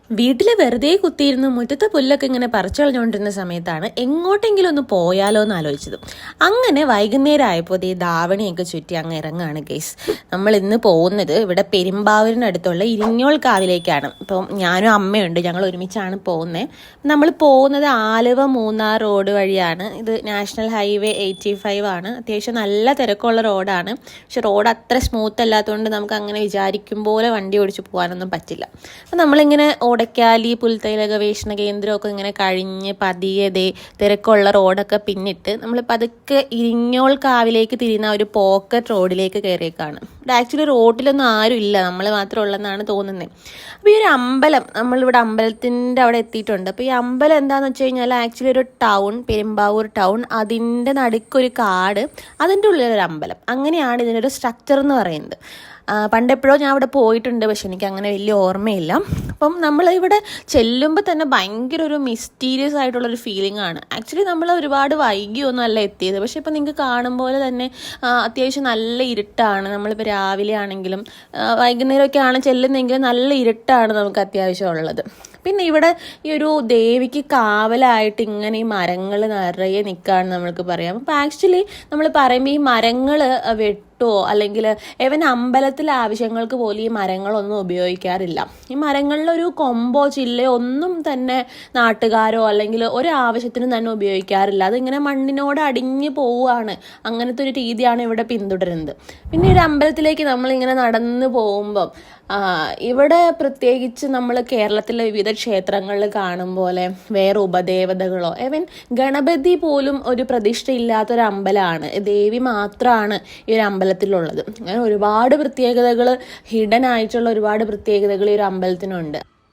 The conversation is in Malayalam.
വീട്ടിൽ വെറുതെ കുത്തിയിരുന്ന് മുറ്റത്തെ പുല്ലൊക്കെ ഇങ്ങനെ പറിച്ചു കളഞ്ഞുകൊണ്ടിരുന്ന സമയത്താണ് എങ്ങോട്ടെങ്കിലും ഒന്ന് പോയാലോ എന്ന് ആലോചിച്ചത്. അങ്ങനെ വൈകുന്നേരം ആയപ്പോൾ ഈ ധാവണിയൊക്കെ ചുറ്റി അങ്ങ് ഇറങ്ങാണ് ഗൈസ്. നമ്മൾ ഇന്ന് പോകുന്നത് ഇവിടെ പെരുമ്പാവൂരിനടുത്തുള്ള ഇരിഞ്ഞോൾ കാവിലേക്കാണ്. ഇപ്പം ഞാനും അമ്മയുണ്ട്, ഞങ്ങൾ ഒരുമിച്ചാണ് പോകുന്നത്. നമ്മൾ പോകുന്നത് ആലുവ മൂന്നാർ റോഡ് വഴിയാണ്. ഇത് നാഷണൽ ഹൈവേ 85 ആണ്. അത്യാവശ്യം നല്ല തിരക്കുള്ള റോഡാണ്. പക്ഷെ റോഡ് അത്ര സ്മൂത്ത് അല്ലാത്തതുകൊണ്ട് നമുക്ക് അങ്ങനെ വിചാരിക്കും പോലെ വണ്ടി ഓടിച്ച് പോകാനൊന്നും പറ്റില്ല. അപ്പം നമ്മളിങ്ങനെ ഓടക്കാലി പുൽത്തൈല ഗവേഷണ കേന്ദ്രമൊക്കെ ഇങ്ങനെ കഴിഞ്ഞ് പതിയെ തിരക്കുള്ള റോഡൊക്കെ പിന്നിട്ട് നമ്മൾ പതുക്കെ ഇരിഞ്ഞോൾ കാവിലേക്ക് തിരിയുന്ന ഒരു പോക്കറ്റ് റോഡിലേക്ക് കയറിയേക്കാണ്. ഇവിടെ ആക്ച്വലി റോഡിലൊന്നും ആരും ഇല്ല, നമ്മൾ മാത്രമേ ഉള്ളതെന്നാണ് തോന്നുന്നത്. അപ്പോൾ ഈ ഒരു അമ്പലം, നമ്മളിവിടെ അമ്പലത്തിൻ്റെ അവിടെ എത്തിയിട്ടുണ്ട്. അപ്പോൾ ഈ അമ്പലം എന്താണെന്ന് വെച്ച് കഴിഞ്ഞാൽ ആക്ച്വലി ഒരു ടൗൺ, പെരുമ്പാവൂർ ടൗൺ, അതിൻ്റെ നടുക്കൊരു കാട്, അതിൻ്റെ ഉള്ളിലൊരു അമ്പലം. അങ്ങനെയാണ് ഇതിനൊരു സ്ട്രക്ചർ എന്ന് പറയുന്നത്. പണ്ടെപ്പോഴോ ഞാൻ അവിടെ പോയിട്ടുണ്ട്, പക്ഷെ എനിക്ക് അങ്ങനെ വലിയ ഓർമ്മയില്ല. അപ്പം നമ്മളിവിടെ ചെല്ലുമ്പോൾ തന്നെ ഭയങ്കര ഒരു മിസ്റ്റീരിയസ് ആയിട്ടുള്ളൊരു ഫീലിംഗ് ആണ്. ആക്ച്വലി നമ്മൾ ഒരുപാട് വൈകിയൊന്നും അല്ല എത്തിയത്, പക്ഷെ ഇപ്പം നിങ്ങൾക്ക് കാണും പോലെ തന്നെ അത്യാവശ്യം നല്ല ഇരുട്ടാണ്. നമ്മളിപ്പോൾ രാവിലെ ആണെങ്കിലും വൈകുന്നേരമൊക്കെ ആണ് ചെല്ലുന്നതെങ്കിലും നല്ല ഇരുട്ടാണ് നമുക്ക് അത്യാവശ്യം ഉള്ളത്. പിന്നെ ഇവിടെ ഈ ഒരു ദേവിക്ക് കാവലായിട്ട് ഇങ്ങനെ ഈ മരങ്ങൾ നിറയെ നിൽക്കുകയാണ് നമ്മൾക്ക് പറയാം. അപ്പം ആക്ച്വലി നമ്മൾ പറയുമ്പോൾ ഈ മരങ്ങൾ അല്ലെങ്കിൽ even അമ്പലത്തിലെ ആവശ്യങ്ങൾക്ക് പോലും ഈ മരങ്ങളൊന്നും ഉപയോഗിക്കാറില്ല. ഈ മരങ്ങളിലൊരു കൊമ്പോ ചില്ലയോ ഒന്നും തന്നെ നാട്ടുകാരോ അല്ലെങ്കിൽ ഒരു ആവശ്യത്തിനും തന്നെ ഉപയോഗിക്കാറില്ല. അതിങ്ങനെ മണ്ണിനോട് അടിഞ്ഞു പോവുകയാണ്. അങ്ങനത്തെ ഒരു രീതിയാണ് ഇവിടെ പിന്തുടരുന്നത്. പിന്നെ ഒരു അമ്പലത്തിലേക്ക് നമ്മളിങ്ങനെ നടന്നു പോകുമ്പം ഇവിടെ പ്രത്യേകിച്ച് നമ്മൾ കേരളത്തിലെ വിവിധ ക്ഷേത്രങ്ങളിൽ കാണും പോലെ വേറെ ഉപദേവതകളോ even ഗണപതി പോലും ഒരു പ്രതിഷ്ഠയില്ലാത്തൊരു അമ്പലമാണ്. ദേവി മാത്രമാണ് ഈ ഒരു അമ്പലത്തിലുള്ളത്. അങ്ങനെ ഒരുപാട് പ്രത്യേകതകൾ, ഹിഡൻ ആയിട്ടുള്ള ഒരുപാട് പ്രത്യേകതകൾ ഈ ഒരു അമ്പലത്തിനുണ്ട്.